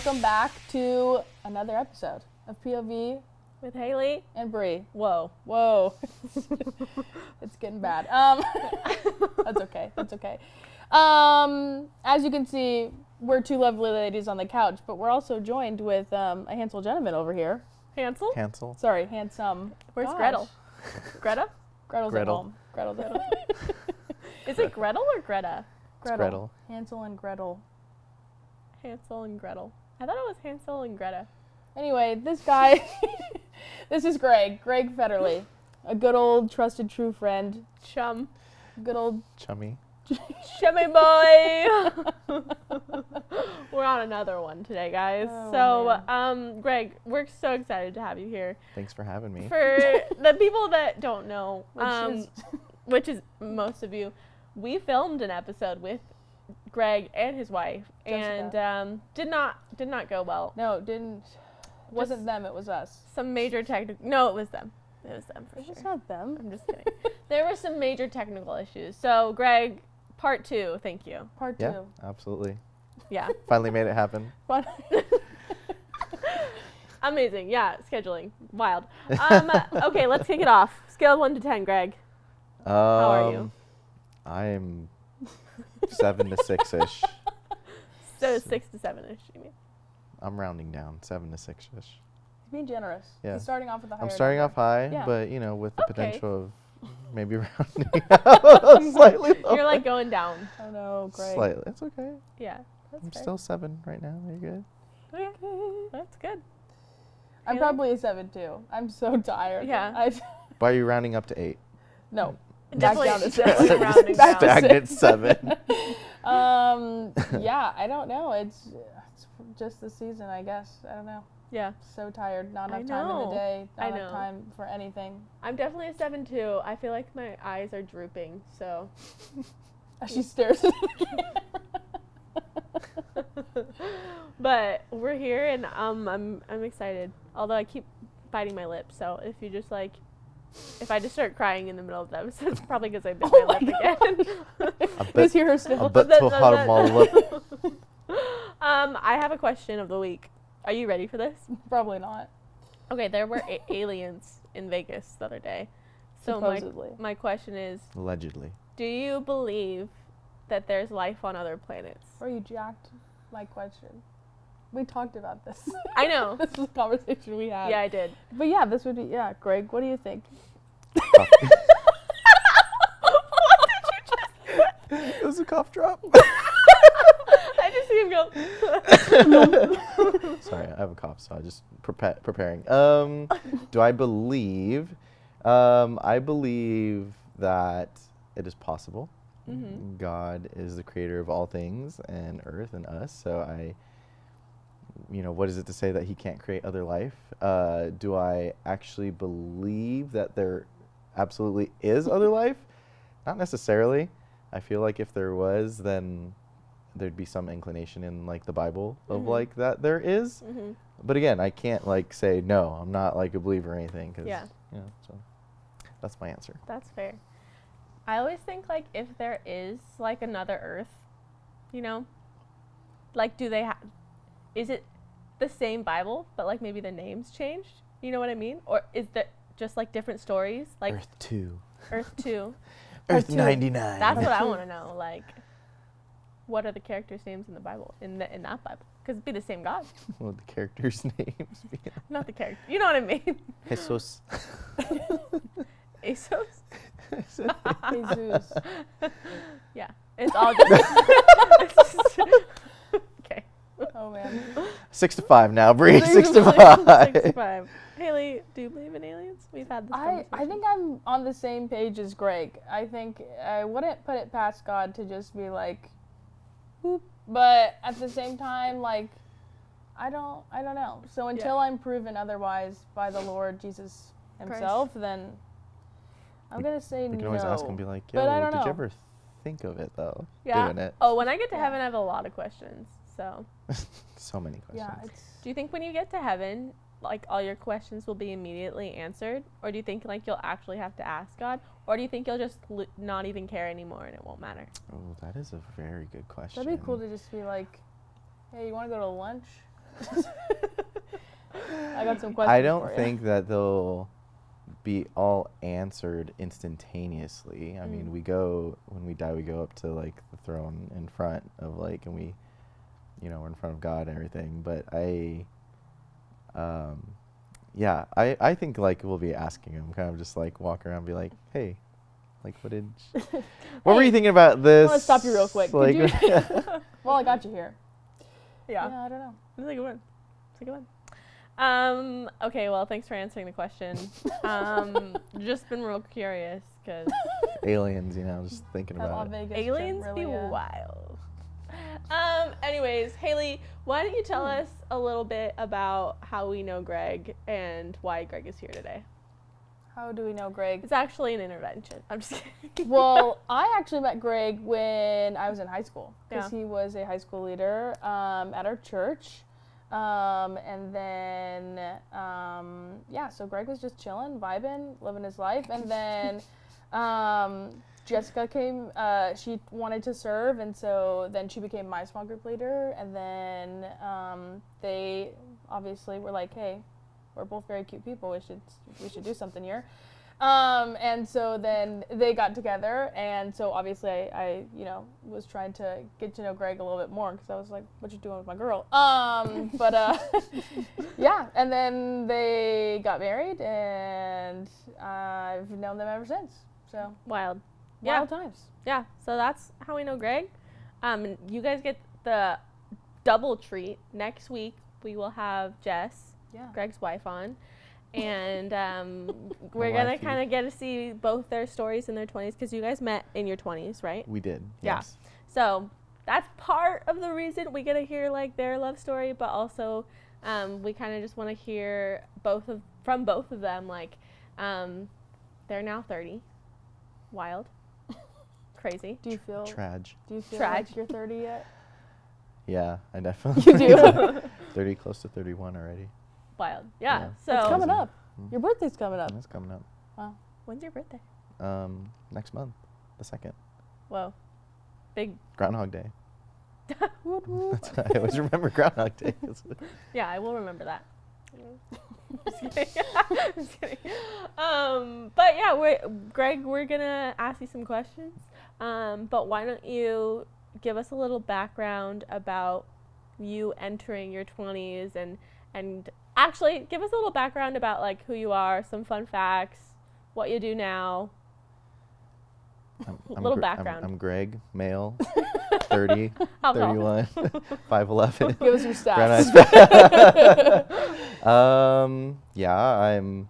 Welcome back to another episode of POV with Hailey and Brie. Whoa. It's getting bad. That's okay. As you can see, we're two lovely ladies on the couch, but we're also joined with a handsome gentleman over here. Hansel? Sorry, handsome. Where's Gosh. Gretel? Greta? Gretel's at home. Gretel's at home. Is it Gretel or Greta? Gretel. Hansel and Gretel. Hansel and Gretel. I thought it was Hansel and Greta. Anyway, this guy, this is Greg Fetterly, a good old trusted true friend. Chum. Good old Chummy. Chummy boy! We're on another one today, guys. Greg, we're so excited to have you here. Thanks for having me. For the people that don't know, which is most of you, we filmed an episode with Greg and his wife, Jessica. and did not go well. No, it didn't. It wasn't them, it was us. Some major technical. No, it was them. It was them for It sure. was not them. I'm just kidding. There were some major technical issues. So, Greg, part 2. Thank you. Part Yeah, 2. absolutely. Yeah. Finally made it happen. Fun. Amazing. Yeah. Scheduling. Wild. Okay, let's kick it off. Scale of 1 to 10, Greg. How are you? I'm 7 to 6-ish. So 6 to 7-ish, you mean? I'm rounding down, 7 to 6-ish. He's being generous. Yeah. He's starting off with a higher I'm starting number. off high, Yeah. but with the Okay. potential of maybe rounding out slightly lower. You're like going down. Oh no, Greg. Slightly. It's okay. Yeah. That's I'm fair. still 7 right now. You're good. Okay. That's good. I'm Hailey? probably a 7 too. I'm so tired. Yeah. Why are you rounding up to 8? No. Definitely, down to definitely seven. rounding Back to down. Stagnant 7. Yeah, I don't know. It's just the season, I guess. I don't know. Yeah. So tired. Not I enough time in the know. day. I Not enough know. time for anything. I'm definitely a 7 too. I feel like my eyes are drooping, so. As she stares at the camera. But we're here, and I'm excited. Although I keep biting my lip, so if you just if I just start crying in the middle of the episode, it's probably because I bit my lip again. Just hear her A sniffle. bit too hard on my lip. I have a question of the week. Are you ready for this? Probably not. Okay, there were aliens in Vegas the other day. So Supposedly. my question is, Allegedly. do you believe that there's life on other planets? Or you jacked my question. We talked about this. I know. This was a conversation we had. Yeah, I did. But yeah, this would be, Greg, what do you think? It was a cough drop. I just see him go. Sorry, I have a cough, so I just preparing. Do I believe? I believe that it is possible. Mm-hmm. God is the creator of all things, and earth and us. So what is it to say that he can't create other life? Do I actually believe that there absolutely is other life? Not necessarily. I feel like if there was, then there'd be some inclination in the Bible of that there is. Mm-hmm. But again, I can't say no. I'm not a believer or anything. Cause, Yeah. So that's my answer. That's fair. I always think if there is another Earth, do they have? Is it the same Bible, but maybe the names changed? You know what I mean? Or is that just different stories? Earth 2. Earth 2. Earth Earth 2. 99. That's what I want to know. What are the characters' names in the Bible? In that Bible? Because it'd be the same God. What would the characters' names be? Not the character. You know what I mean? Jesus. ASOS? Jesus. Yeah. It's all just... Okay. Oh, man. 6 to 5 now, Brie. 6 to 5. 6 to 5. Haley, do you believe in aliens? We've had this conversation. I think I'm on the same page as Greg. I think I wouldn't put it past God to just be whoop. But at the same time, I don't know. So until I'm proven otherwise by the Lord Jesus himself, then I'm going to say no. We can always ask and be like, But I yo, don't did know. you ever think of it, though? Yeah. Doing it. Oh, when I get to Yeah. heaven, I have a lot of questions. So, So many questions. Yeah, it's do you think when you get to heaven, all your questions will be immediately answered? Or do you think, you'll actually have to ask God? Or do you think you'll just not even care anymore and it won't matter? Oh, that is a very good question. that'd be cool to just be hey, you want to go to lunch? I got some questions I don't for you. think that they'll be all answered instantaneously. I mean, when we die, we go up to like the throne in front of like, and we, we're in front of God and everything. But I think like we'll be asking him, kind of just like walk around and be like, hey, like what were you thinking about this? I want to stop you real quick. Could Like, you? Well, I got you here. Yeah. Yeah, I don't know. It's a good one. It's a good one. Okay, well, thanks for answering the question. Just been real curious because aliens, just thinking That about Las it. Vegas trip aliens really, be wild. Anyways, Hailey, why don't you tell us a little bit about how we know Greg and why Greg is here today? How do we know Greg? It's actually an intervention. I'm just kidding. Well, I actually met Greg when I was in high school because Yeah. he was a high school leader at our church. And then, so Greg was just chilling, vibing, living his life. And then Jessica came, she wanted to serve, and so then she became my small group leader. And then they obviously were like, hey, we're both very cute people. We should do something here. And so then they got together, and so obviously I was trying to get to know Greg a little bit more because I was like, what you doing with my girl? Yeah, and then they got married, and I've known them ever since. So Wild. wild times. Yeah, so that's how we know Greg. And you guys get the double treat. Next week, we will have Jess, Yeah. Greg's wife, on. And we're going to wifey. kind of get to see both their stories in their 20s because you guys met in your 20s, right? We did. Yeah. Yes. So that's part of the reason we get to hear like their love story, but also we kind of just want to hear from both of them. Like they're now 30. Wild. Crazy. Do you feel Trage. like Trage. you're 30 yet? Yeah, I definitely You do? 30, close to 31 already. Wild. Yeah. Yeah. So It's coming Crazy. up. Your birthday's coming up. That's coming up. when's your birthday? Next month, the 2nd. Whoa. Big. Groundhog Day. Woot woot. That's why I always remember Groundhog Day. Yeah, I will remember that. Just kidding. Just kidding. But yeah, Greg, we're gonna ask you some questions. But why don't you give us a little background about you entering your 20s and actually give us a little background about like who you are, some fun facts, what you do now. Little background. I'm Greg, male, 30, How tall? 31, 5'11". Give us your Brown stats. eyes. Yeah, I'm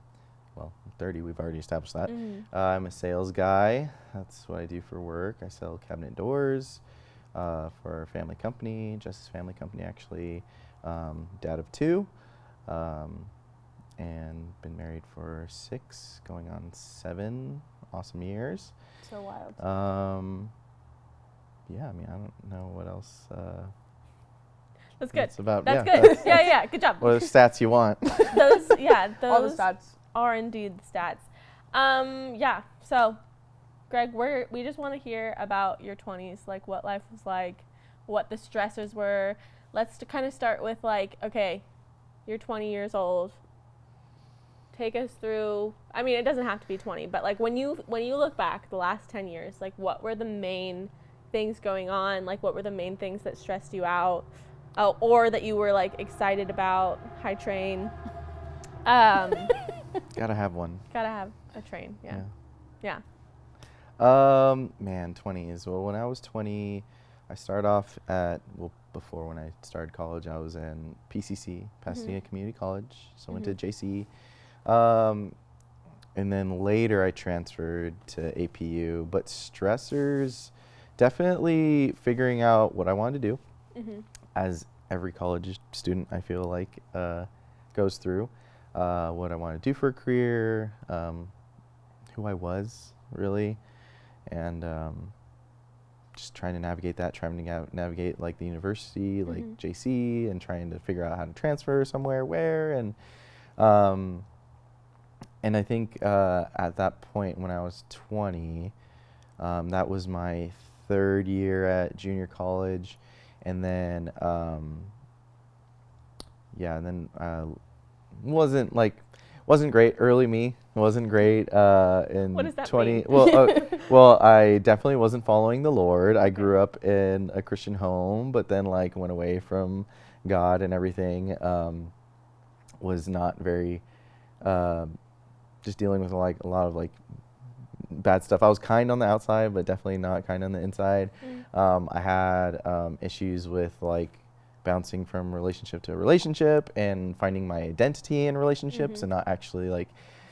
30. We've already established that. I'm a sales guy. That's what I do for work. I sell cabinet doors for a family company, Jess's family company, actually. Dad of 2, and been married for 6, going on 7 awesome years. So wild. Yeah, I mean, I don't know what else. That's good. It's about. That's yeah, good. Yeah, good job. What are the stats you want? Those All the stats. are indeed the stats. Yeah. So, Greg, we just want to hear about your 20s, like what life was like, what the stressors were. Let's kind of start with like, okay, you're 20 years old. Take us through. I mean, it doesn't have to be 20, but like when you look back the last 10 years, like what were the main things going on? Like what were the main things that stressed you out, or that you were like excited about? High train. Gotta have one. Gotta have a train. Yeah. Man, 20s. Well, when I was 20, I started off before when I started college, I was in PCC, Pasadena Community College. So I went to JC. And then later I transferred to APU. But stressors, definitely figuring out what I wanted to do, as every college student I feel like goes through. What I want to do for a career, who I was really, and just trying to navigate that, trying to navigate like the university, like JC, and trying to figure out how to transfer somewhere, where, and I think at that point when I was 20, that was my 3rd year at junior college, and then yeah, and then wasn't great. Early me wasn't great. In What does that 20. mean? Well, I definitely wasn't following the Lord. I grew up in a Christian home, but then like went away from God and everything. Was not very, just dealing with like a lot of like bad stuff. I was kind on the outside, but definitely not kind on the inside. I had issues with like bouncing from relationship to relationship and finding my identity in relationships and not actually like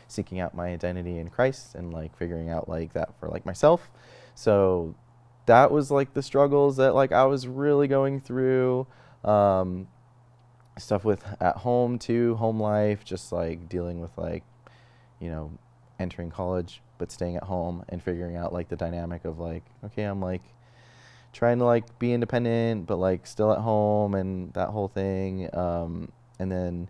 seeking out my identity in Christ and like figuring out like that for like myself. So that was like the struggles that like I was really going through. Stuff with at home too, home life, just like dealing with like, you know, entering college but staying at home and figuring out like the dynamic of like, okay, I'm like trying to like be independent but like still at home and that whole thing. And then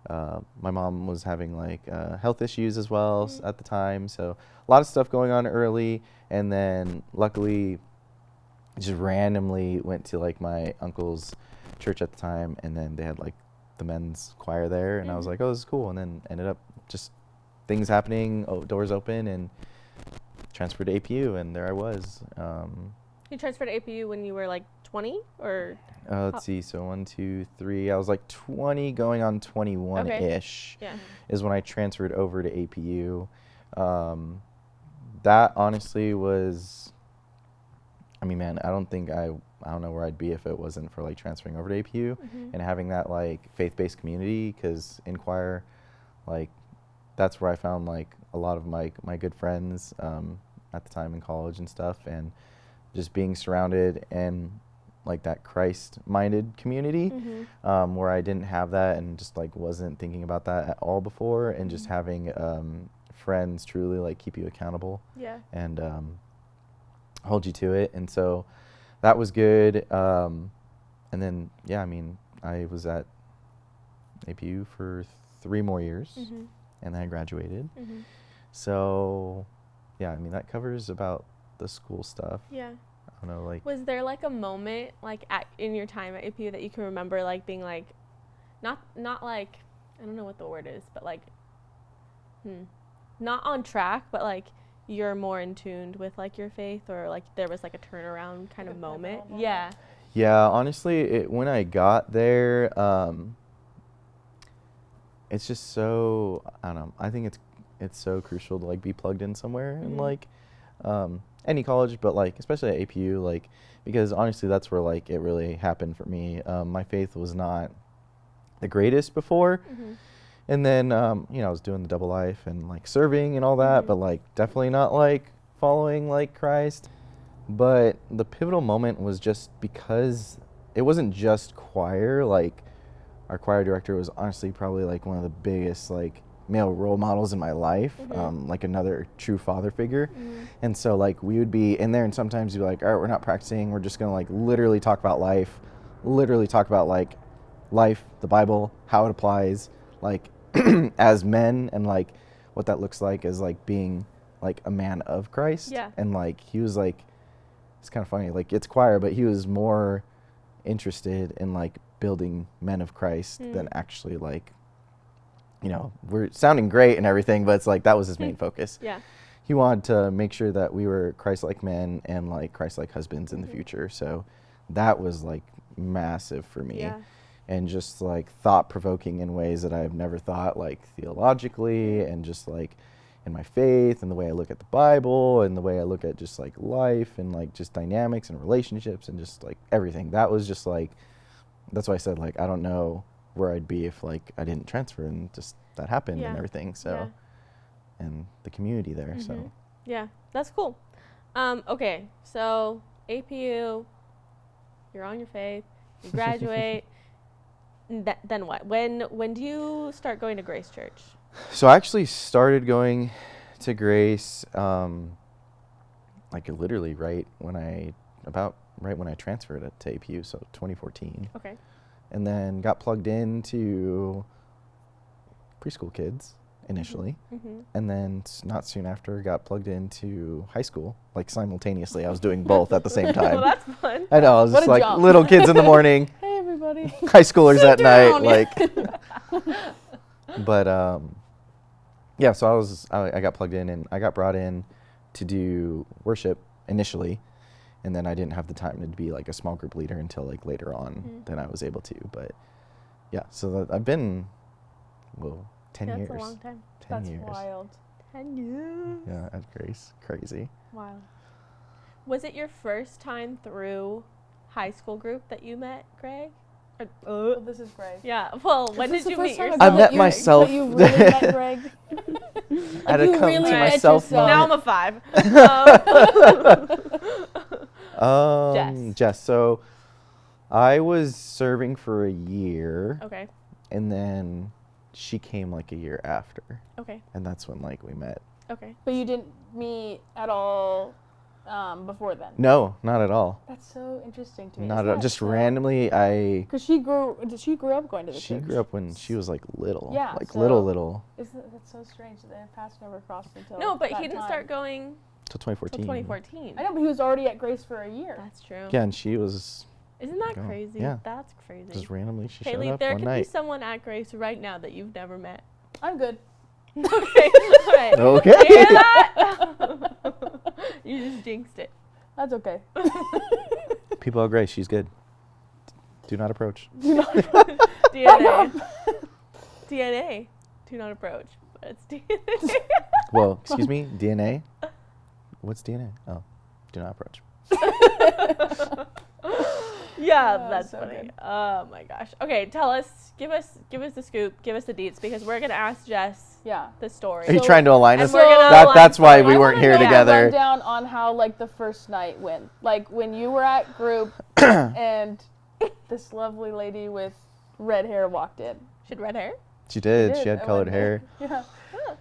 my mom was having like health issues as well at the time, so a lot of stuff going on early. And then luckily just randomly went to like my uncle's church at the time, and then they had like the men's choir there, and I was like, oh, this is cool. And then ended up just things happening, doors open, and transferred to APU, and there I was. You transferred to APU when you were like 20 or? Let's see, so 1, 2, 3. I was like 20 going on 21-ish is when I transferred over to APU. That honestly was, I mean, man, I don't know where I'd be if it wasn't for like transferring over to APU and having that like faith-based community, because in choir, like that's where I found like a lot of my good friends at the time in college and stuff, and just being surrounded and like that Christ-minded community where I didn't have that and just like wasn't thinking about that at all before, and just having friends truly like keep you accountable and hold you to it. And so that was good. And then, I mean, I was at APU for 3 more years and then I graduated. So, I mean, that covers about the school stuff. I don't know, like. Was there like a moment like in your time at APU that you can remember like being like, not like, I don't know what the word is, but like, not on track, but like you're more in tune with like your faith, or like there was like a turnaround kind of moment? Yeah, honestly, when I got there, it's just so, I don't know, I think it's so crucial to like be plugged in somewhere and like any college, but like especially at APU, like, because honestly that's where like it really happened for me. My faith was not the greatest before. And then, I was doing the double life and like serving and all that, but like definitely not like following like Christ. But the pivotal moment was just because it wasn't just choir. Like our choir director was honestly probably like one of the biggest like male role models in my life, like another true father figure. And so like we would be in there and sometimes you'd be like, all right, we're not practicing. We're just going to like literally talk about life, the Bible, how it applies, like as men, and like what that looks like as like being like a man of Christ. And like he was like, it's kind of funny, like it's choir, but he was more interested in like building men of Christ than actually like, we're sounding great and everything, but it's like that was his main focus. He wanted to make sure that we were Christ-like men and like Christ-like husbands in the future. So that was like massive for me. And just like thought-provoking in ways that I've never thought, like theologically and just like in my faith and the way I look at the Bible and the way I look at just like life and like just dynamics and relationships and just like everything. That was just like, that's why I said like I don't know where I'd be if like I didn't transfer and just that happened and everything. So and the community there. So that's cool. Okay, so APU, you're on your faith, you graduate. Then what? When do you start going to Grace Church? So I actually started going to Grace like literally right when I transferred it to APU, so 2014. Okay. And then got plugged into preschool kids initially. And then not soon after got plugged into high school, like simultaneously. I was doing both at the same time. Well, that's fun. I know, I was What just a like jump. little kids in the morning. Hey everybody. high schoolers Sit at down. night, but yeah. So I got plugged in, and I got brought in to do worship initially, and then I didn't have the time to be like a small group leader until like later on. Then I was able to. But yeah, so I've been 10 years. That's a long time. 10 That's years. wild. 10 years. Yeah, at Grace, crazy. Wow. Was it your first time through high school group that you met Greg? Well, this is Greg. Yeah. Well, Is when this did the you first meet time yourself? I that met you- myself. that you really met Greg? I had to you come really to met myself. yourself. Now I'm moment. a 5. Jess. Jess. So I was serving for a year, Okay. and then she came like a year after, Okay. and that's when like we met. Okay. But you didn't meet at all before then. No, not at all. That's so interesting to me. Not at all. Just randomly, Because she grew up going to the she church. grew up when she was like little. Yeah, Like so- little. That's so strange that their paths never crossed until. No, but that he didn't time. start going Till till 2014. 2014. I know, but he was already at Grace for a year. That's true. Yeah, and she was Isn't that Going. crazy? Yeah. That's crazy. just randomly, she Hailey, showed up there one could be night. someone at Grace right now that you've never met. I'm good. Okay. All right. Okay. You hear that? You just jinxed it. That's okay. People are Grace, she's good. Do not approach. DNA. DNA. Do not approach. But it's DNA. Well, excuse me, DNA? What's DNA? Oh, do not approach. Yeah, Oh, that's so funny. good. Oh my gosh. Okay, give us the scoop, give us the deets, because we're gonna ask Jess Yeah. the story. Are you So- trying to align and us? we're gonna align That's why stories. we I weren't wanna here know together. A rundown on how like the first night went. Like when you were at group and this lovely lady with red hair walked in. She had red hair? She did. Did She had at colored one hair. day. Yeah.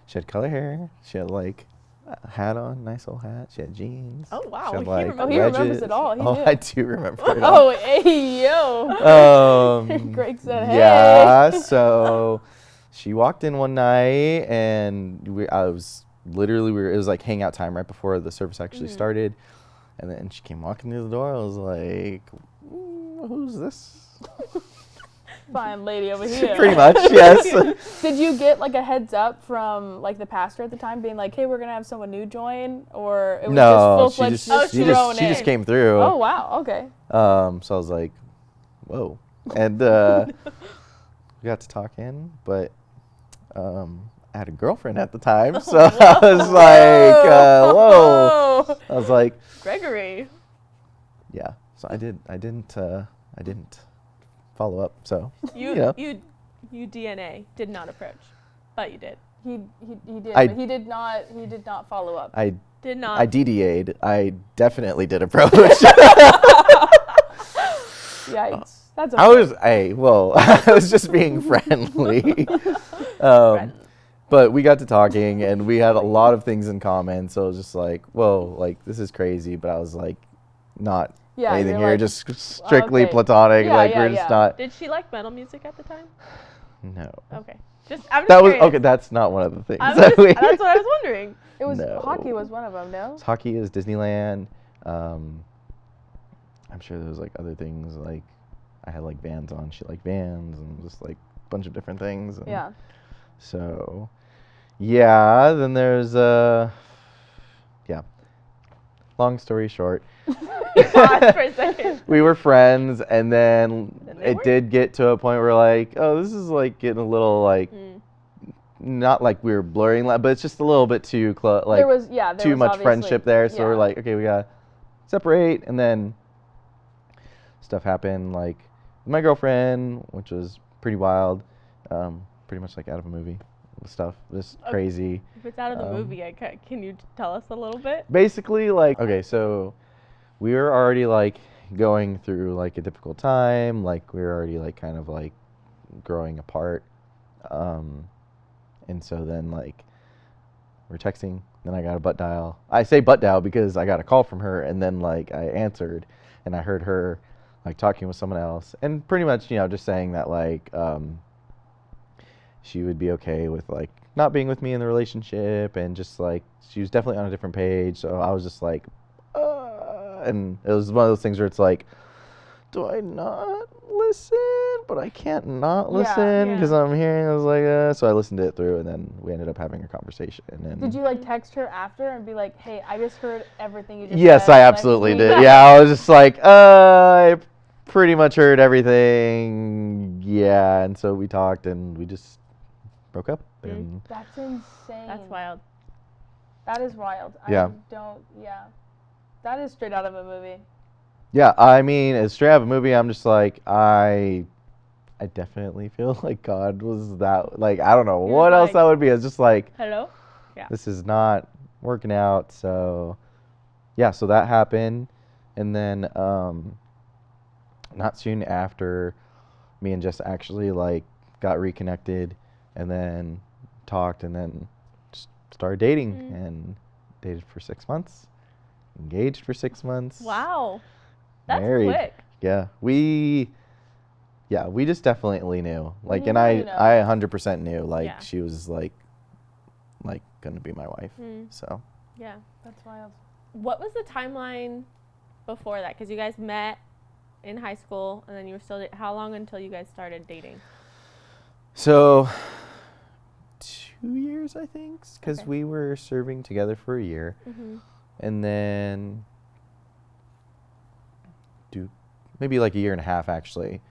She had colored hair. She had like a hat on, nice old hat. She had jeans. Oh, wow. She had, He like, remembers. Oh, he remembers wedges. it all. He Oh, knew. I do remember it Oh, all. hey, yo. Greg said, hey. Yeah, so she walked in one night, and it was like hangout time right before the service actually started, and then she came walking through the door. I was like, who's this? Fine lady over here. Pretty much, yes. Did you get like a heads up from like the pastor at the time being like, hey, we're going to have someone new join? Or it was No, just full-fledged just- she just came through. Oh, wow. Okay. So I was like, whoa. And we got to talking, but I had a girlfriend at the time, so I was like, whoa. I was like, Gregory. yeah. So I didn't follow up. So You know. you DNA did not approach, but you did. He did, I- but he did not follow up. I Did not. I DDA'd. I definitely did approach. Yikes. That's okay. I was just being friendly. Friends. But we got to talking, and we had a lot of things in common. So it was just like, whoa, like this is crazy. But I was like, not Yeah, anything you're here, like, just strictly okay. platonic. Yeah, like yeah, we're just yeah. not. Did she like metal music at the time? No. Okay. I'm just That was curious. okay. That's not one of the things. I'm that just- we- that's what I was wondering. It was No. hockey was one of them, no? Hockey is Disneyland. I'm sure there was like other things, like I had like Vans on. She liked Vans, and just like a bunch of different things. And Yeah. So, yeah. Then there's yeah. Long story short, Pause for a second. we were friends, and then Then they it weren't. did get to a point where like, oh, this is like getting a little like, not like we were blurring, but it's just a little bit too close, like there was too much obviously- friendship there. So we're yeah. like, okay, we gotta separate, and then stuff happened like with my girlfriend, which was pretty wild, pretty much like out of a movie stuff, just Okay. crazy. If it's out of the movie, can you tell us a little bit? Basically, like, okay, so we were already like going through like a difficult time, like we were already like kind of like growing apart, and so then like we're texting, then I got a butt dial. I say butt dial because I got a call from her, and then like I answered, and I heard her like talking with someone else, and pretty much, you know, just saying that like she would be okay with like not being with me in the relationship, and just like she was definitely on a different page. So I was just like, and it was one of those things where it's like, do I not listen, but I can't not Yeah. listen because Yeah. I'm hearing. I was like, so I listened to it through, and then we ended up having a conversation. And Did you like text her after and be like, "Hey, I just heard everything you just Yes, said. I Like, absolutely we did. need-" Yeah, I was just like, I pretty much heard everything. Yeah, and so we talked, and we just broke up. Mm. And That's insane. That's wild. That is wild. Yeah. I don't. Yeah. That is straight out of a movie. yeah, I mean, it's straight out of a movie. I'm just like, I definitely feel like God was that. Like, I don't know You're what just else like- that would be. It's just like, Hello? Yeah. this is not working out. So, yeah, so that happened. And then, not soon after, me and Jess actually, like, got reconnected and then talked and then just started dating and dated for 6 months, engaged for 6 months. Wow. That's Married. quick. Yeah, we just definitely knew. Like, you and know, I you know. 100% knew, like, Yeah. she was, like gonna be my wife. Mm. So, Yeah. That's wild. What was the timeline before that? Because you guys met in high school, and then you were still. How long until you guys started dating? so 2 years, I think, because Okay. we were serving together for a year, Mm-hmm. and then maybe like a year and a half actually,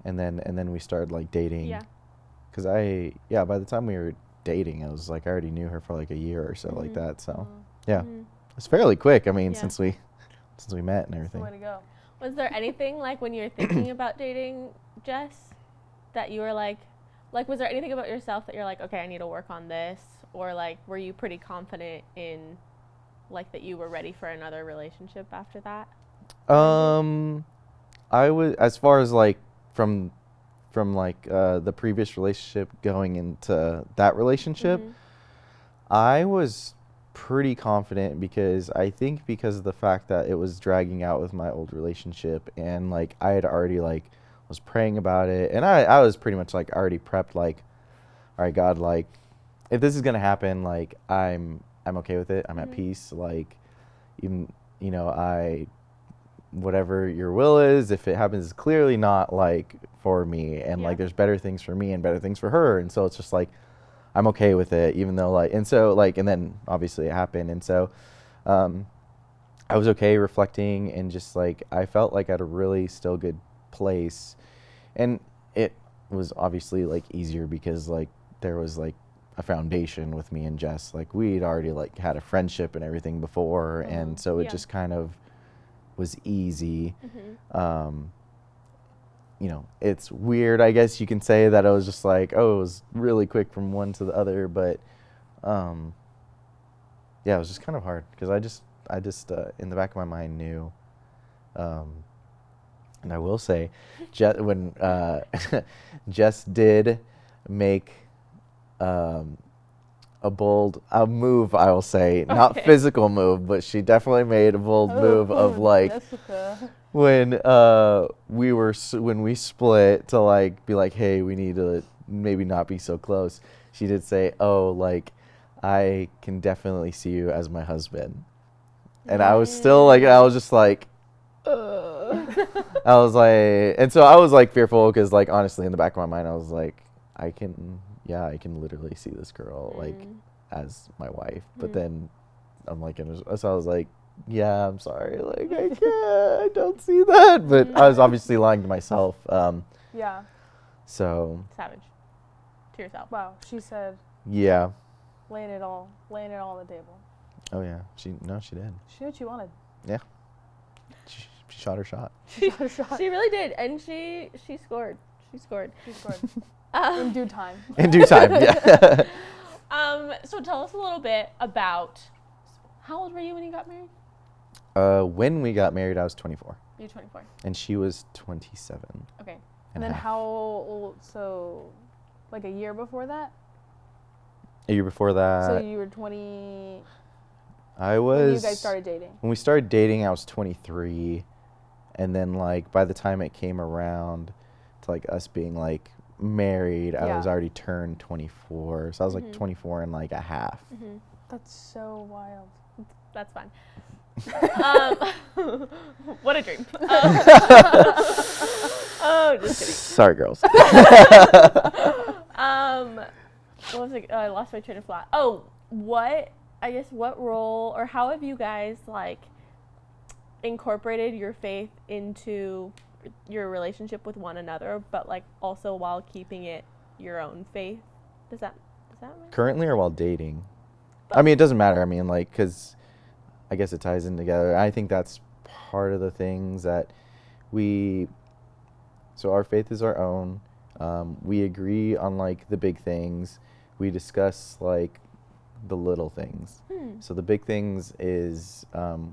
and then we started like dating. Yeah. Because by the time we were dating, I was like, I already knew her for like a year or so, like that. So yeah, Mhm. it's fairly quick. I mean, Yeah. since we met and That's the way everything. to go. Was there anything like when you were thinking about dating Jess that you were like, was there anything about yourself that you're like, okay, I need to work on this, or like, were you pretty confident in, like, that you were ready for another relationship after that? I was, as far as like from like the previous relationship going into that relationship, Mhm. I was pretty confident because I think because of the fact that it was dragging out with my old relationship, and like I had already like was praying about it, and I was pretty much like already prepped, like, all right, God, like, if this is gonna happen, like I'm okay with it. I'm at Mhm. peace. Like, even, whatever your will is, if it happens, is clearly not like for me, and Yeah. like there's better things for me and better things for her, and so it's just like I'm okay with it, even though like, and so like, and then obviously it happened, and so I was okay reflecting, and just like I felt like at a really still good place, and it was obviously like easier because like there was like a foundation with me and Jess. Like we'd already like had a friendship and everything before, and so it Yeah. just kind of was easy. Mhm. It's weird, I guess you can say, that I was just like, oh, it was really quick from one to the other, but yeah, it was just kind of hard because I just in the back of my mind knew, and I will say, when Jess did make a move, I will say, not Okay. physical move, but she definitely made a bold move of like, Jessica. when when we split, to like be like, hey, we need to maybe not be so close. She did say, oh, like, I can definitely see you as my husband. And I was still like, I was just like, I was like, and so I was like fearful because like honestly in the back of my mind I was like, I can literally see this girl like as my wife. But then I'm like, so I was like, yeah, I'm sorry, like I don't see that. But I was obviously lying to myself. Yeah. So Savage. To yourself. Wow. She said, yeah. laying it all on the table. Oh yeah. She did. She knew what she wanted. Yeah. She shot her shot. She shot her shot. She really did, and she scored. She scored. She scored in Um, due time. In due time. Yeah. so tell us a little bit about, how old were you when you got married? When we got married, I was 24, You were 24. and she was 27. Okay. And then how old? So, like a year before that. A year before that, So you were 20 I when was. you guys started dating. When we started dating, I was 23, and then like by the time it came around to like us being like married, I Yeah. was already turned 24. So I was like Mhm. 24 and like a half. Mm-hmm. That's so wild. That's fun. What a dream. Oh, just kidding. Sorry, girls. What was it? I lost my train of thought. Oh, what role or how have you guys like incorporated your faith into your relationship with one another, but like also while keeping it your own faith? Does that make Currently or while dating? I mean, it doesn't matter. I mean, like, because I guess it ties in together. I think that's part of the things that so our faith is our own. We agree on like the big things. We discuss like the little things. So the big things is,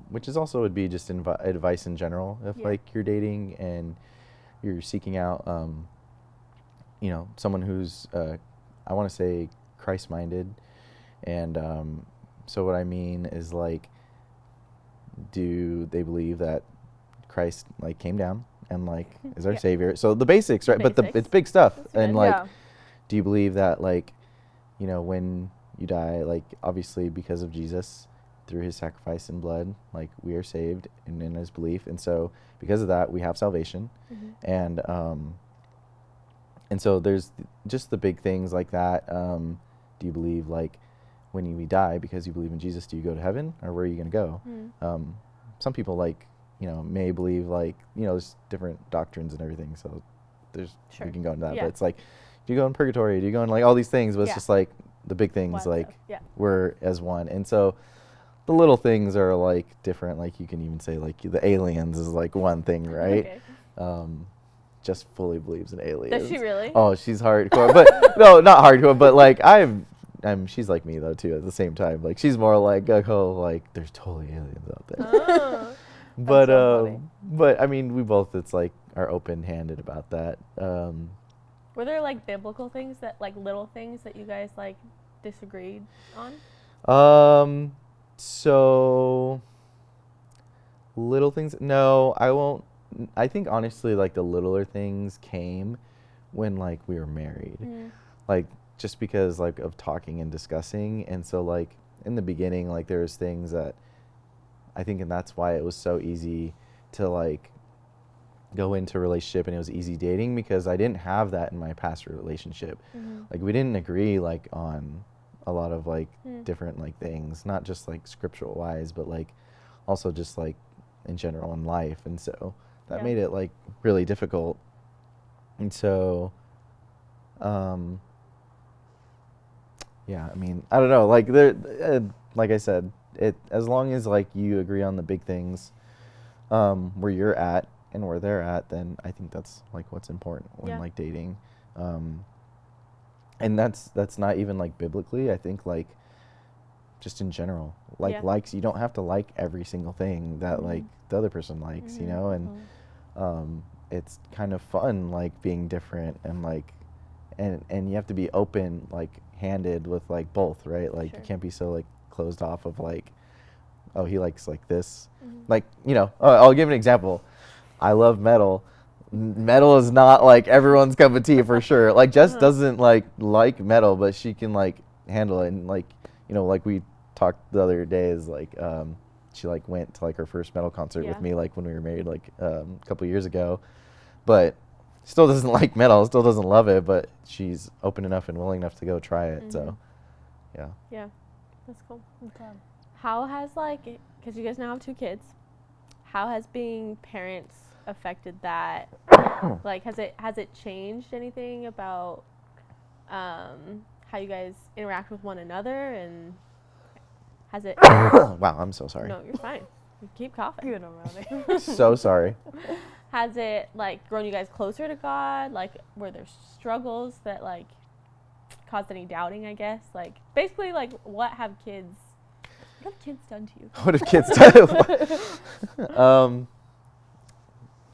which is also would be just advice in general. If like you're dating and you're seeking out, someone who's, I want to say Christ-minded. And so what I mean is like, do they believe that Christ like came down and like is our savior? So the basics, right? But it's big stuff. And like, do you believe that like, when you die, like obviously because of Jesus, through his sacrifice and blood, like we are saved and in his belief. And so because of that, we have salvation. And so there's just the big things like that. Do you believe like when you die, because you believe in Jesus, do you go to heaven or where are you going to go? Some people like, may believe like, there's different doctrines and everything. So we can go into that, but it's like, do you go in purgatory? Do you go in like all these things? But it's just like the big things, like we're as one. And so the little things are like different. Like you can even say like the aliens is like one thing, right? Jess fully believes in aliens. Does she really? Oh, she's hardcore, but no, not hardcore, but like she's like me though too at the same time. Like she's more like, like there's totally aliens out there. Oh, but so funny. but I mean we both it's like are open-handed about that. Were there like biblical things that like little things that you guys like disagreed on? So little things, no, I won't. I think honestly like the littler things came when like we were married. Like just because like of talking and discussing. And so like in the beginning like there was things that I think, and that's why it was so easy to like go into a relationship and it was easy dating, because I didn't have that in my past relationship. Like we didn't agree like on a lot of like different like things, not just like scriptural wise, but like also just like in general in life. And so that made it like really difficult. And so I mean, I don't know, like like I said, as long as like you agree on the big things, where you're at and where they're at, then I think that's like what's important when like dating. And that's not even like biblically. I think like just in general, like likes, you don't have to like every single thing that like the other person likes, and it's kind of fun like being different and like and you have to be open like handed with like both, right? Like you can't be so like closed off of like, oh, he likes like this. Like, I'll give an example. I love metal. Metal is not like everyone's cup of tea for sure. Like Jess doesn't like metal, but she can like handle it. And like, like we talked the other day is like, she like went to like her first metal concert with me, like when we were married, like a couple years ago, but still doesn't like metal, still doesn't love it, but she's open enough and willing enough to go try it. So yeah, that's cool. Okay. How has like, because you guys now have 2 kids, how has being parents affected that? Like has it changed anything about how you guys interact with one another, and has it wow, I'm so sorry. No, you're fine. You keep coughing. You know, really. So sorry. Has it like grown you guys closer to God? Like were there struggles that like caused any doubting, I guess? Like basically like what have kids done to you? What have kids done?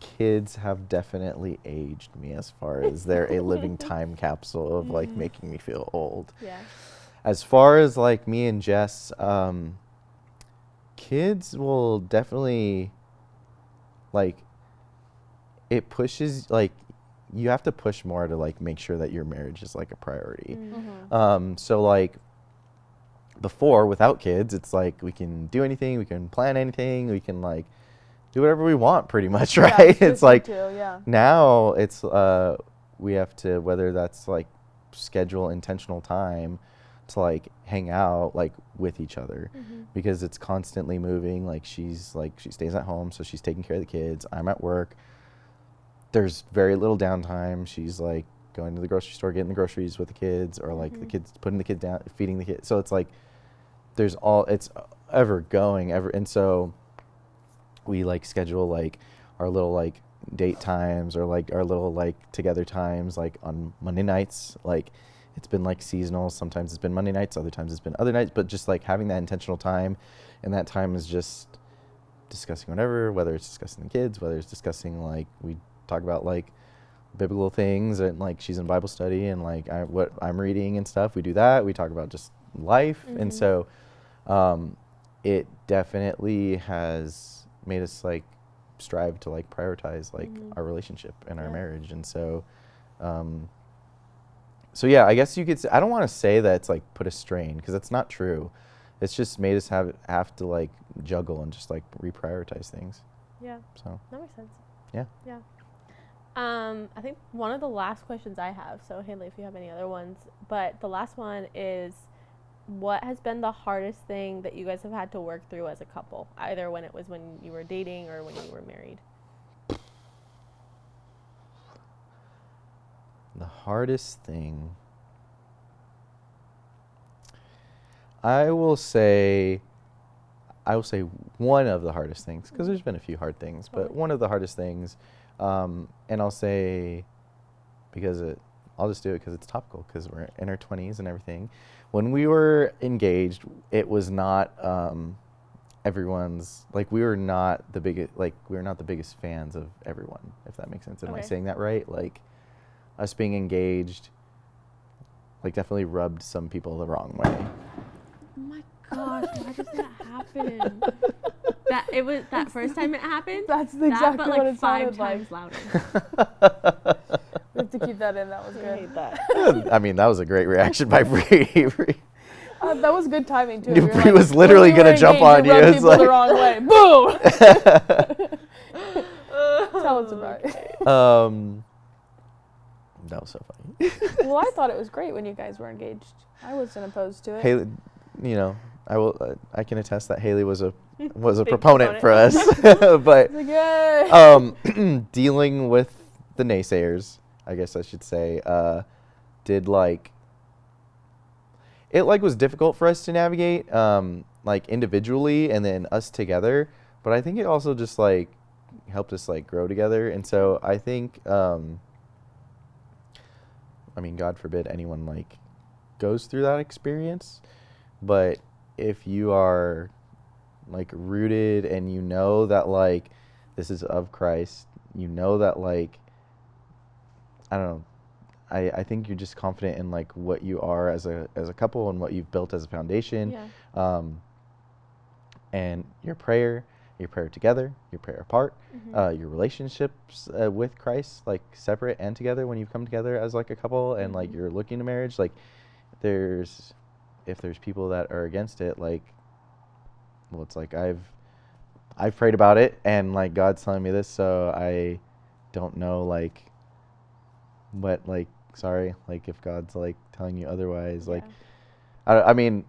Kids have definitely aged me as far as they're a living time capsule of like making me feel old. Yeah. As far as like me and Jess, kids will definitely like, it pushes, like you have to push more to like make sure that your marriage is like a priority. So like before, without kids, it's like we can do anything, we can plan anything, we can like do whatever we want pretty much, Yeah, right? It's like yeah. now it's we have to, whether that's like schedule intentional time to like hang out like with each other, because it's constantly moving. Like she stays at home, so she's taking care of the kids. I'm at work. There's very little downtime. She's like going to the grocery store, getting the groceries with the kids, or like the kids, putting the kid down, feeding the kid. So it's like it's ever going ever. And so we like schedule like our little like date times, or like our little like together times, like on Monday nights. Like it's been like seasonal. Sometimes it's been Monday nights, other times it's been other nights, but just like having that intentional time. And that time is just discussing whatever, whether it's discussing the kids, whether it's discussing like, we talk about like biblical things, and like she's in Bible study, and like what I'm reading and stuff. We do that. We talk about just life. And so it definitely has made us like strive to like prioritize like our relationship and our marriage. And so so yeah, I guess you could say, I don't want to say that it's like put a strain, because that's not true. It's just made us have to like juggle and just like reprioritize things. Yeah. So That makes sense. yeah. Yeah. I think one of the last questions I have, so Hailey, if you have any other ones, but the last one is, what has been the hardest thing that you guys have had to work through as a couple, either when it was when you were dating or when you were married? The hardest thing, I will say one of the hardest things, because there's been a few hard things, but one of the hardest things, and I'll say, I'll just do it because it's topical, because we're in our 20s and everything. When we were engaged, it was not everyone's, like we were not the biggest fans of everyone, if that makes sense. Am I saying that right? Like us being engaged, like definitely rubbed some people the wrong way. Oh my gosh, why does that happen? It was that first time it happened. That's exactly but like what it 5 sounded like. times louder. We have to keep that in. That was I good. hate that. I mean, that was a great reaction by Brie. That was good timing too. Brie was literally gonna jump on you. It's It's like, like, the wrong way. Boom. Tell us about it. that was so funny. Well, I thought it was great when you guys were engaged. I wasn't opposed to it. Hailey, I can attest that Hailey was a Big proponent for us, but It's like, yay. dealing with the naysayers, I guess I should say, it was difficult for us to navigate, like individually and then us together. But I think it also just like helped us like grow together. And so I think, I mean, God forbid anyone like goes through that experience, but if you are like rooted and you know that like this is of Christ, you know that like, I don't know, I think you're just confident in like what you are as a couple and what you've built as a foundation. Yeah. And your prayer together, your prayer apart, your relationships with Christ, like separate and together when you've come together as like a couple and like you're looking to marriage, like if there's people that are against it, like, well, it's like I've prayed about it and like God's telling me this, so I don't know like what, like, sorry, like if God's like telling you otherwise, like, I mean,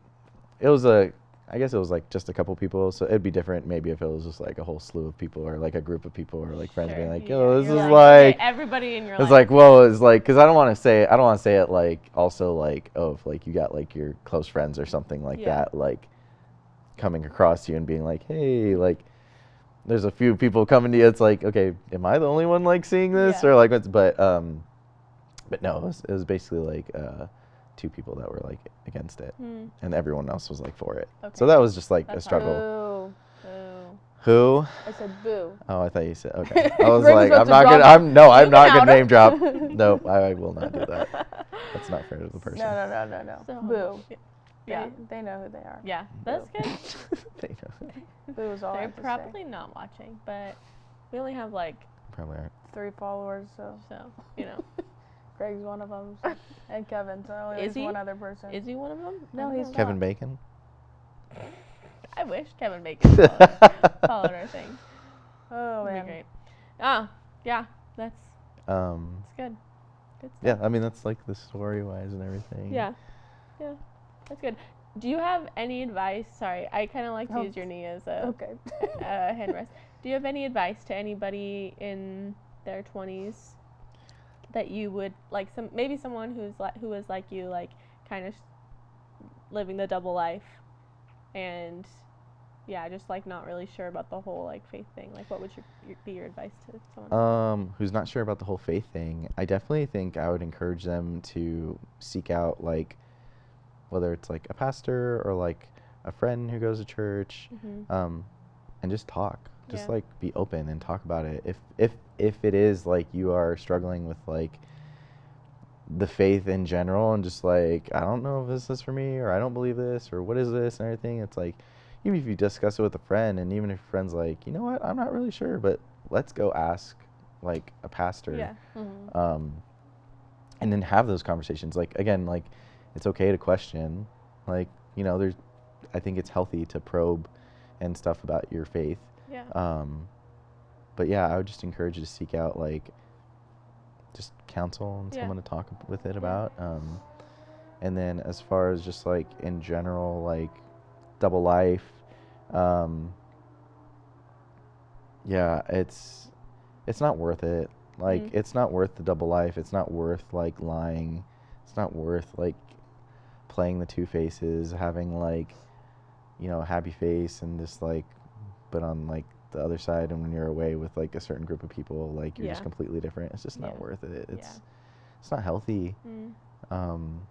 I guess it was like just a couple people, so it'd be different maybe if it was just like a whole slew of people or like a group of people or like friends being like, yo, this is like everybody in your life. It's life. like, whoa, it's like, because I don't want to say it like also like, oh, if like you got like your close friends or something like that, like coming across you and being like, hey, like there's a few people coming to you. It's like, okay, am I the only one like seeing this or like what's, but no, it was basically like 2 people that were like against it, and everyone else was like for it. Okay. So that was just like That's a struggle. Boo. Who? I said boo. Oh, I thought you said, okay. I was Greg's like, about I'm to not drop gonna, it. I'm not out gonna name him. drop. Nope, I will not do that. That's not fair to the person. No. So, boo. Yeah. They know who they are. Yeah. That's good. They know. Boo is all I They're have to probably not watching, but we only have like Probably aren't. say. 3 followers, so you know. Greg's one of them, and Kevin. So only Is there's he? one other person. Is he one of them? No, I don't he's know. Kevin Bacon? I wish Kevin Bacon followed our thing. Oh That'd man. be great. Ah, yeah, that's good. Good stuff. Yeah, I mean that's like the story wise and everything. Yeah, that's good. Do you have any advice? Sorry, I kind of like to Oh. use your knee as a Okay. hand rest. Do you have any advice to anybody in their 20s that you would like maybe someone who is like you, like kind of living the double life, and just like not really sure about the whole like faith thing? Like, what would be your advice to someone? Who's not sure about the whole faith thing? I definitely think I would encourage them to seek out, like, whether it's like a pastor or like a friend who goes to church, and just talk. Just like be open and talk about it. If it is like you are struggling with like the faith in general and just like, I don't know if this is for me, or I don't believe this, or what is this and everything, it's like, even if you discuss it with a friend, and even if your friend's like, you know what, I'm not really sure, but let's go ask like a pastor. And then have those conversations. Like, again, like, it's okay to question, like, you know, I think it's healthy to probe and stuff about your faith. But yeah, I would just encourage you to seek out like just counsel and someone to talk with it about. And then as far as just like in general, like double life, it's not worth it. Like, it's not worth the double life. It's not worth like lying. It's not worth like playing the two faces, having like, you know, a happy face and just like, but on like the other side, and when you're away with like a certain group of people, like you're just completely different. It's just not worth it. It's not healthy. And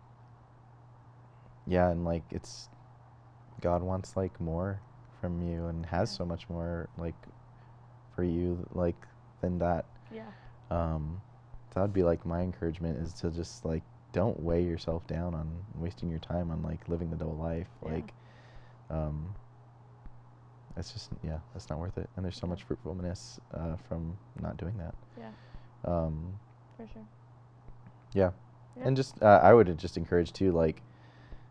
like God wants like more from you, and has so much more like for you like than that. So that'd be like my encouragement, is to just like don't weigh yourself down on wasting your time on like living the double life. Like it's just it's not worth it, and there's so much fruitfulness from not doing that. For sure. And just I would just encourage too, like,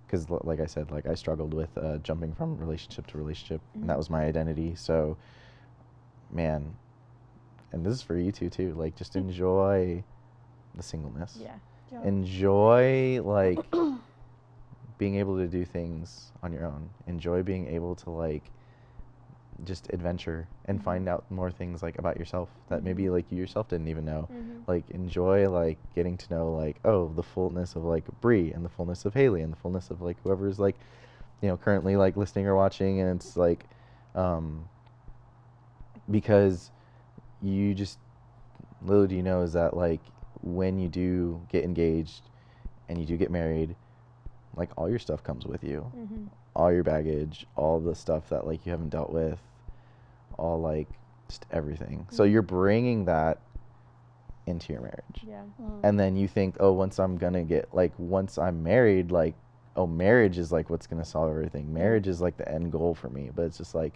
because like I said, like I struggled with jumping from relationship to relationship, and that was my identity. So man, and this is for you too, like just enjoy the singleness. Enjoy like being able to do things on your own. Enjoy being able to like just adventure and find out more things like about yourself that maybe like you yourself didn't even know. Like enjoy like getting to know like, oh, the fullness of like Brie, and the fullness of Hailey, and the fullness of like whoever's like, you know, currently like listening or watching. And it's like because you just, little do you know, is that like when you do get engaged and you do get married, like all your stuff comes with you, all your baggage, all the stuff that like you haven't dealt with, all like just everything. So you're bringing that into your marriage. And then you think, oh, once I'm married, like, oh, marriage is like what's gonna solve everything. Marriage is like the end goal for me. But it's just like,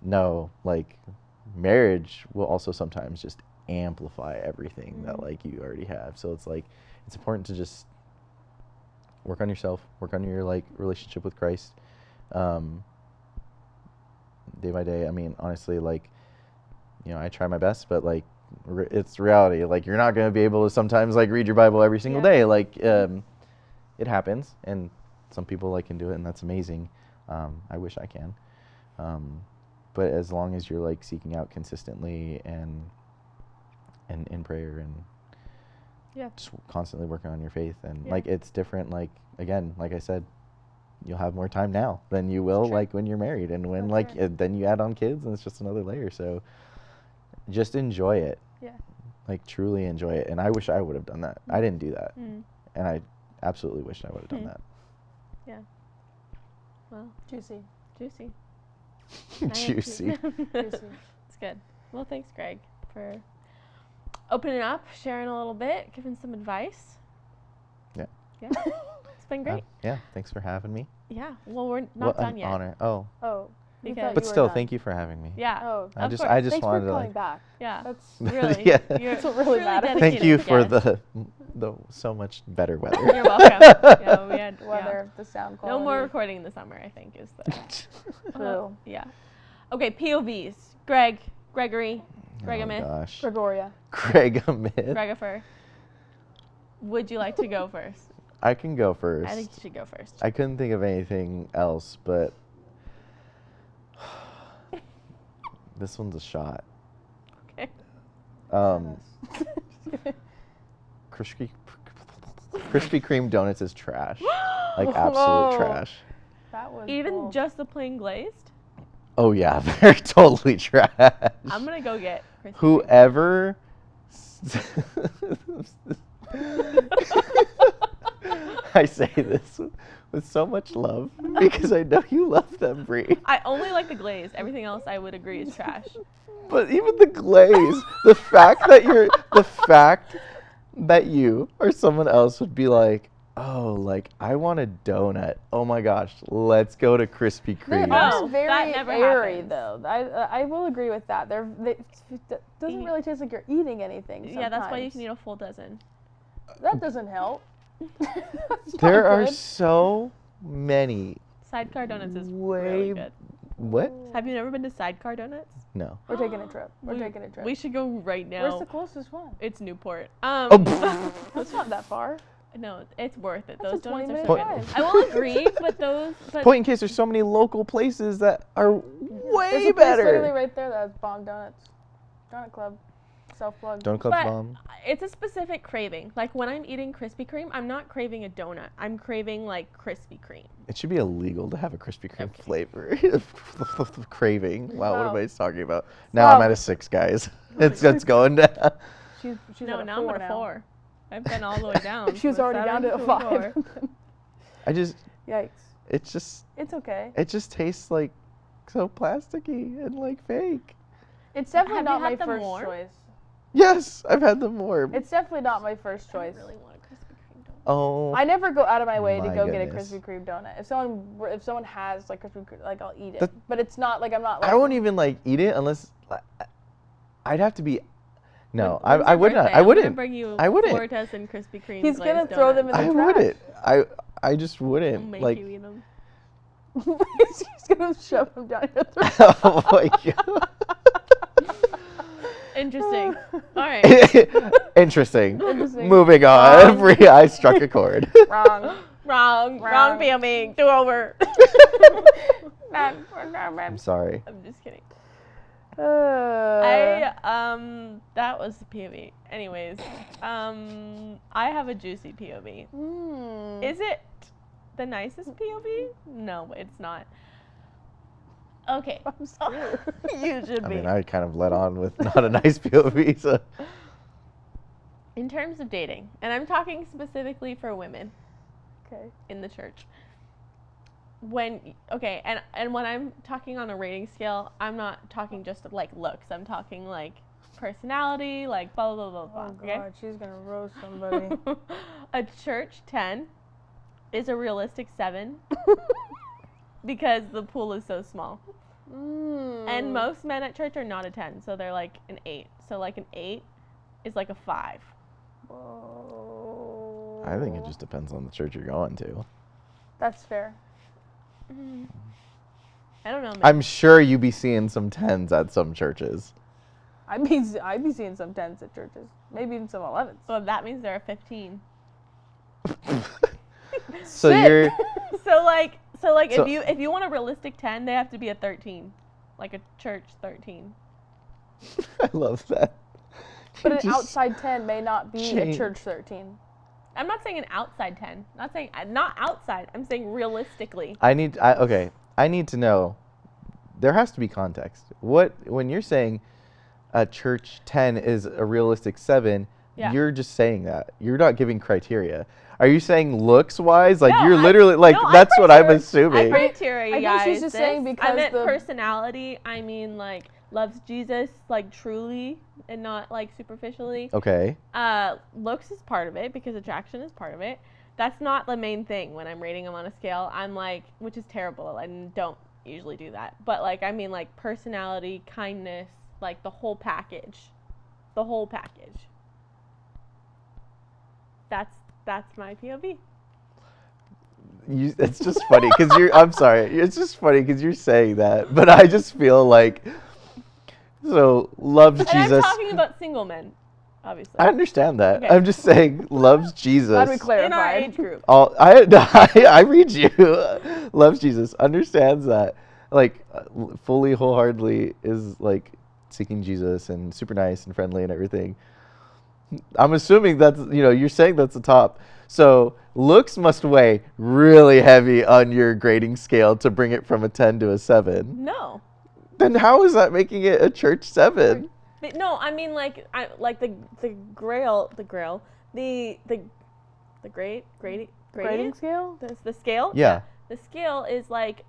no, like marriage will also sometimes just amplify everything that like you already have. So it's like, it's important to just work on yourself, work on your like relationship with Christ, day by day. I mean, honestly, like, you know, I try my best, but like it's reality. Like, you're not going to be able to sometimes like read your Bible every single day. Like it happens, and some people like can do it, and that's amazing. I wish I can. But as long as you're like seeking out consistently and in prayer, and just constantly working on your faith, and like it's different. Like, again, like I said, you'll have more time now than you will like when you're married, and when then you add on kids, and it's just another layer. So just enjoy it. Like truly enjoy it. And I wish I would have done that. I didn't do that, and I absolutely wish I would have done that. Well, Juicy. Juicy. It's good. Well, thanks, Greg, for opening up, sharing a little bit, giving some advice. Yeah, it's been great. Thanks for having me. Yeah, well, we're not done yet. Honor. Oh, We Because thought But you were still, done. thank you for having me. yeah, Oh, I of just course. thanks wanted for to coming like. back. yeah. That's Really, Yeah. you're That's what really truly matters. Thank you for dedicated the so much better weather. You're welcome. Yeah, we had weather, the sound No quality. more recording in the summer, I think, is the. Boo. Yeah. Okay, POVs. Gregory, Oh Gregamith, gosh. Gregoria. Gregamith. Gregifer. Would you like to go first? I can go first. I think you should go first. I couldn't think of anything else, but this one's a shot. Okay. Krispy Kreme donuts is trash. Like absolute Whoa. trash. That was Even bold. just the plain glazed? Oh yeah, they're totally trash. I'm gonna go get Krispy Kreme. Whoever I say this with so much love because I know you love them, Brie. I only like the glaze. Everything else I would agree is trash. But even the glaze, the fact that you or someone else would be like, oh, like I want a donut. Oh my gosh, let's go to Krispy They Kreme. No, are that very never airy, happens. though. I will agree with that. It doesn't really taste like you're eating anything. Yeah, that's why you sometimes. can eat a full dozen. That doesn't help. That's not There are good. so many. Sidecar Donuts is Way really good. What? Have you never been to Sidecar Donuts? No. We're taking a trip. We're taking a trip. We should go right now. Where's the closest one? It's Newport. Oh, That's not that far. No, it's worth it. That's Those a donuts 20-minute are so drive. good. I will agree, but those. But point in case there's so many local places that are way There's a place literally better. right there that has bomb donuts. Donut Club. Self-plug. Donut Club's But bomb. it's a specific craving. Like when I'm eating Krispy Kreme, I'm not craving a donut. I'm craving like Krispy Kreme. It should be illegal to have a Krispy Kreme Okay. flavor. Craving. Wow, what Wow. am I talking about? Now I'm Wow. at a 6, guys. It's going down. She's No, at a now I'm 4 at a now. 4. I've been all the way down. She was from a already down to a 7 5. 4. I just, Yikes. it It's okay. just tastes like so plasticky and like fake. It's definitely Have you not my had them first warm? choice. Yes, I've had them warm. It's definitely not my first I choice. really want a Krispy Kreme donut. Oh, I never go out of my way to My go goodness. get a Krispy Kreme donut. If someone has like Krispy Kreme, like I'll eat it. That- But it's not like I'm not like I won't even like eat it unless I'd have to be. No, When's I your would not. birthday? I I'm gonna wouldn't. bring you I wouldn't. Floritas and Krispy Kreme. He's gonna glazed throw them in donuts. the I trash. wouldn't. I just I'll wouldn't. make Like, you eat them. He's gonna shove them down your throat. oh my god. Interesting. All right. Interesting. Interesting. Moving on. Brie, I struck a chord. Wrong. Wrong Wrong. POV. Do over. I'm sorry. I'm just kidding. I That was the POV. Anyways, I have a juicy POV. Is it the nicest POV? No, it's not. Okay. I'm scared. You should I be. mean, I kind of let on with not a nice POV. So. In terms of dating, and I'm talking specifically for women Okay. in the church. And when I'm talking on a rating scale, I'm not talking just like looks. I'm talking like personality, like blah blah blah blah. Oh Okay? God, she's gonna roast somebody. A church 10 is a realistic 7 because the pool is so small. And most men at church are not a 10, so they're like an 8. So like an 8 is like a 5. Whoa. I think it just depends on the church you're going to. That's fair. I don't know. Man. I'm sure you be seeing some 10s at some churches. I'd be seeing some 10s at churches. Maybe even some 11s. So that means they're a 15. So Sick. you're So like So- if you want a realistic 10, they have to be a 13. Like a church 13. I love that. But You an just- outside 10 may not be a change- church 13. I'm not saying an outside 10. Not outside. I'm saying realistically. I need to know. There has to be context. When you're saying a church 10 is a realistic 7, Yeah. you're just saying that. You're not giving criteria. Are you saying looks wise? Like No, you're I- literally like no, that's what I'm criteria- assuming. criteria, I think guys. she's just saying I because meant the- personality. I mean like loves Jesus like truly and not like superficially. Okay. Looks is part of it because attraction is part of it. That's not the main thing when I'm rating them on a scale. I'm like, which is terrible, and don't usually do that. But like I mean like personality, kindness, like the whole package. The whole package. That's my POV. It's just funny because I'm sorry. It's just funny because you're saying that, but I just feel like so loves And Jesus. I'm talking about single men, obviously. I understand that. Okay. I'm just saying loves Jesus. Glad we In our clarified. age group. I read you. Loves Jesus. Understands that. Like fully, wholeheartedly is like seeking Jesus and super nice and friendly and everything. I'm assuming that's, you're saying that's the top. So looks must weigh really heavy on your grading scale to bring it from a 10 to a 7. No. Then how is that making it a church 7? No, I mean like the Grading scale? the scale. Yeah. The scale is like,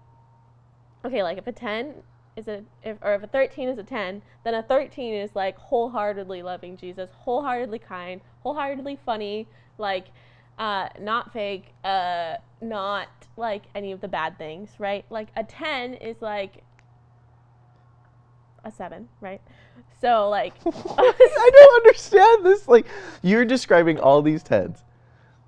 okay, like if a 10 is if a 13 is a 10, then a 13 is like wholeheartedly loving Jesus, wholeheartedly kind, wholeheartedly funny, like not fake, not like any of the bad things, right? Like a 10 is like a 7, right? So like I don't understand this. Like you're describing all these 10s.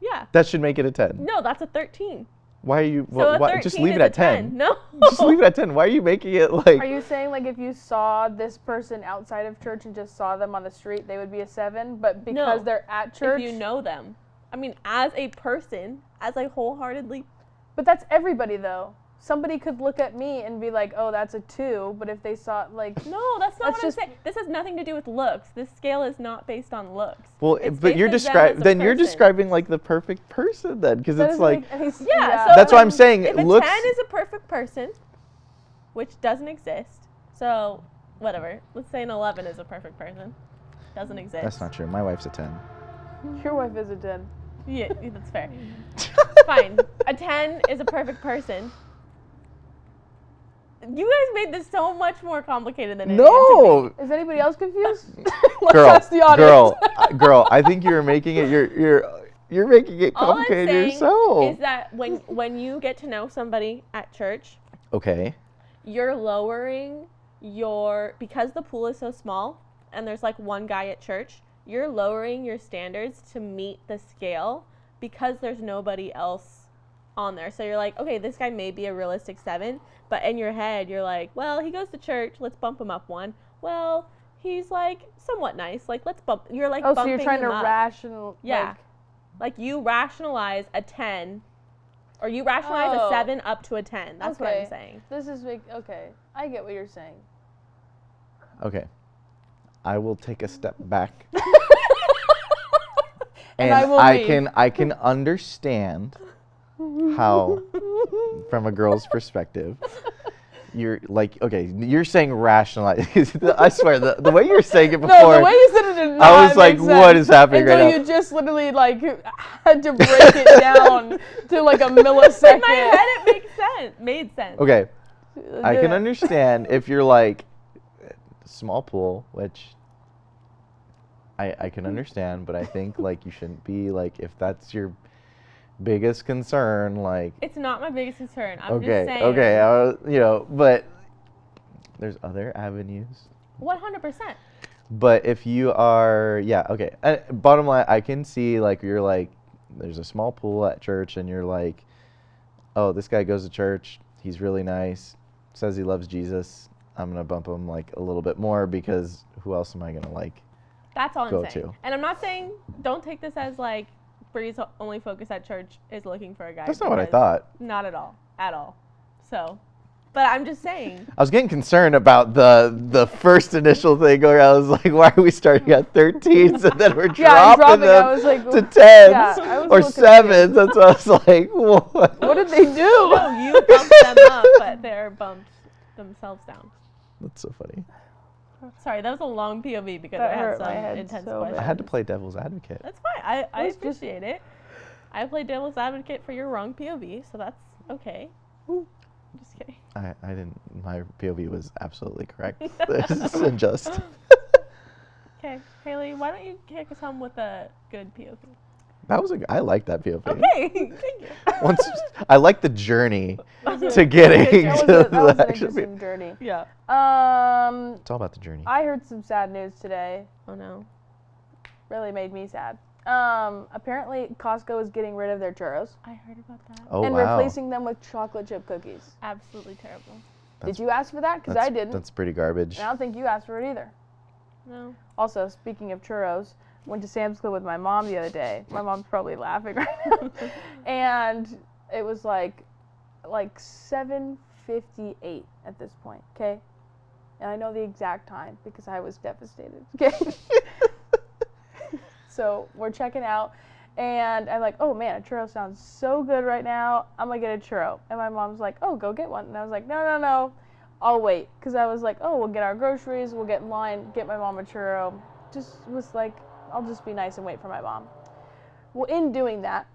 yeah. That should make it a 10. No, that's a 13. Why are you So a why, 13 just leave is it a at 10. No. Just leave it at 10. Why are you making it like Are you saying like if you saw this person outside of church and just saw them on the street, they would be a 7, but because No. they're at church? If you know them. I mean, as a person, as I wholeheartedly. But that's everybody though. Somebody could look at me and be like, "Oh, that's a 2," but if they saw like No, that's not That's what just- I'm saying. This has nothing to do with looks. This scale is not based on looks. Well, It's but you're based on them as a then you're person. describing like the perfect person then, because that it's doesn't like make any sense. Yeah, so that's like, why I'm saying if it a looks. 10 is a perfect person, which doesn't exist, so whatever. Let's say an 11 is a perfect person. Doesn't exist. That's not true. My wife's a 10. Your wife is a 10. Yeah, that's fair. Fine. A 10 is a perfect person. You guys made this so much more complicated than it needed to No, Is anybody else confused? Let's girl, ask the audience. girl. I think you're making it. You're making it All I'm complicated saying yourself. is that when you get to know somebody at church, Okay. you're lowering because the pool is so small and there's like one guy at church, you're lowering your standards to meet the scale because there's nobody else on there. So you're like, okay, this guy may be a realistic 7, but in your head you're like, well, he goes to church, let's bump him up 1. Well, he's like somewhat nice, like let's bump. You're like Oh, so bumping you're trying to him up. rational. Yeah. Like you rationalize a 10 or you rationalize Oh. a 7 up to a 10. That's what Okay. I'm saying. This is okay. I get what you're saying. Okay. I will take a step back. And I will leave. I can understand how, from a girl's perspective, you're like, okay, you're saying rationalize. I swear, the way you're saying it before, No, the way you said it did not I was like, make what sense is happening until right now? you just literally like had to break it down to like a millisecond. In my head, it made sense. Okay, I can understand if you're like small pool, which I can understand, but I think like you shouldn't be like, if that's your biggest concern, like It's not my biggest concern. I'm okay, just saying. okay, but there's other avenues. 100%. But if you are, yeah, okay. Bottom line, I can see like you're like, there's a small pool at church, and you're like, oh, this guy goes to church. He's really nice. Says he loves Jesus. I'm gonna bump him like a little bit more because who else am I gonna like? That's all Go I'm saying. to. And I'm not saying, don't take this as like, Bree's only focus at church is looking for a guy. That's not what I because thought. Not at all. At all. So, but I'm just saying. I was getting concerned about the first initial thing where I was like, why are we starting at 13s and then we're Yeah, dropping them I was like, to 10s yeah, I was a or little 7s? That's what I was like, what? What did they do? No, you bumped them up, but they're bumped themselves down. That's so funny. Sorry, that was a long POV because That I had hurt my some head intense so bad. questions. I had to play devil's advocate. That's fine. I was just- appreciate it. I played devil's advocate for your wrong POV, so that's okay. Just kidding. I didn't. My POV was absolutely correct. This is unjust. Okay, Hailey, why don't you kick us home with a good POV? I like that POV. Okay, thank you. Once I like the journey to getting That to was an the actual interesting journey. Yeah. It's all about the journey. I heard some sad news today. Oh no. Really made me sad. Apparently Costco is getting rid of their churros I heard about that. Oh and wow. replacing them with chocolate chip cookies. Absolutely terrible. Did you ask for that? Because I didn't. That's pretty garbage. And I don't think you asked for it either. No. Also, speaking of churros, went to Sam's Club with my mom the other day. My mom's probably laughing right now. And it was like 7:58 at this point, okay? And I know the exact time because I was devastated, okay? So we're checking out, and I'm like, oh man, a churro sounds so good right now. I'm gonna get a churro. And my mom's like, oh, go get one. And I was like, no, I'll wait. Because I was like, oh, we'll get our groceries, we'll get in line, get my mom a churro. Just was like, I'll just be nice and wait for my mom. Well, in doing that,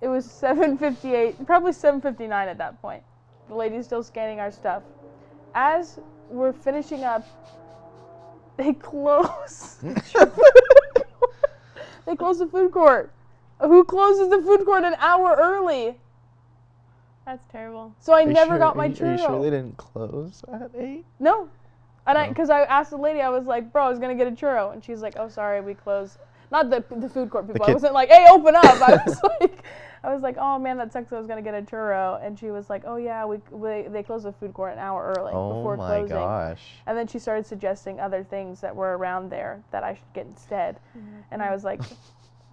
it was 7:58, probably 7:59 at that point. The lady's still scanning our stuff. As we're finishing up, they close. They close the food court. Who closes the food court an hour early? That's terrible. So I Are you never sure- got my Are you churro. sure they didn't close at 8? No. And No. because I asked the lady, I was like, bro, I was going to get a churro. And she's like, oh, sorry, we closed. Not the food court people. I kid- wasn't like, hey, open up. I was like, oh, man, that sucks. I was going to get a churro. And she was like, oh, yeah, they closed the food court an hour early Oh before my closing. gosh. And then she started suggesting other things that were around there that I should get instead. And I was like,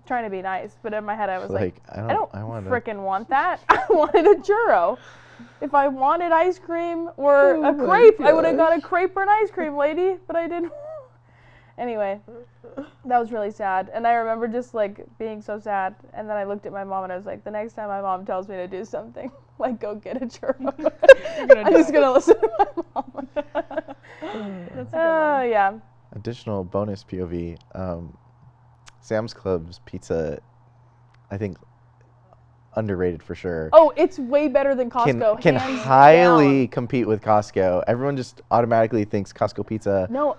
trying to be nice. But in my head, I was like I don't frickin' want that. I wanted a churro. If I wanted ice cream or Oh a my crepe, I would have got a gosh. crepe or an ice cream, lady. But I didn't. Anyway, that was really sad. And I remember just like being so sad. And then I looked at my mom and I was like, the next time my mom tells me to do something, like go get a churro, I'm just gonna listen to my mom. That's a good one. Yeah. Additional bonus POV. Sam's Club's pizza, I think, underrated for sure. Oh, it's way better than Costco. Can hands highly down. compete with Costco. Everyone just automatically thinks Costco pizza. No,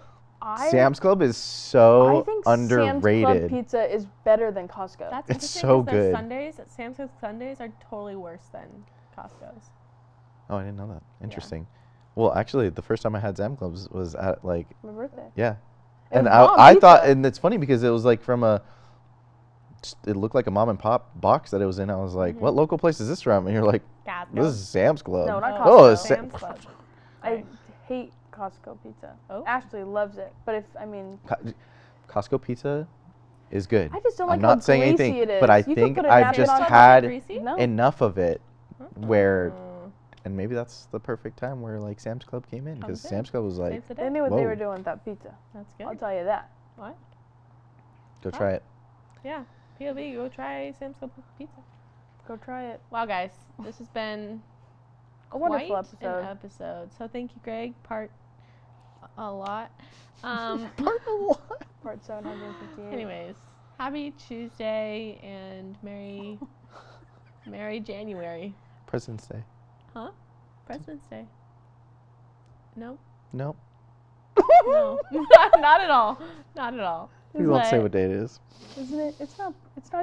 Sam's Club is I so think underrated. Sam's Club pizza is better than Costco. That's It's interesting so 'cause their good. Sundays, Sam's Club Sundays are totally worse than Costco's. Oh, I didn't know that. Interesting. Well, actually, the first time I had Sam's Clubs was at like, My birthday. yeah. And And bomb I thought, pizza. and it's funny because it was like from it looked like a mom and pop box that it was in. I was like, what local place is this from? And you're like, this is Sam's Club. No, not Oh, Costco. it's Sam's Club. I hate Costco pizza. Oh. Ashley loves it, but Costco pizza is good. I just don't I'm like how not saying greasy anything, it is. but I You could think put a I've napkin just on top. had Greasy? No. enough of it where, Mm. and maybe that's the perfect time where like Sam's Club came in because Sounds good. Sam's Club was like, Saves the They day. knew what they Whoa. were doing with that pizza. That's good. I'll tell you that. What? go try it. Yeah. POV, go try Sam's Club pizza. Go try it. Wow, guys, this has been A wonderful quite episode. an episode. So thank you, Greg. Part a lot. Part 758. Anyways, happy Tuesday and Merry January. President's Day. Huh? President's Day. No. Nope. No. Not at all. Not at all. We won't say But what day it is. Isn't it? It's not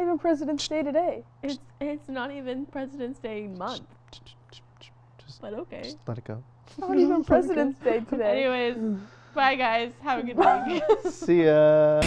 even President's Day today. It's not even President's Day month. Just, But okay. just let it go. It's not even President's Day today. Anyways, bye guys. Have a good week. See ya.